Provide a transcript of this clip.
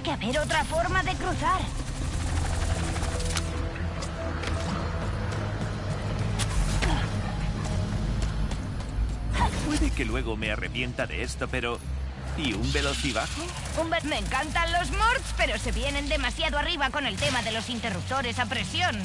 que haber otra forma de cruzar. Puede que luego me arrepienta de esto, pero... ¿y un velocibajo? Me encantan los morphs, pero se vienen demasiado arriba con el tema de los interruptores a presión.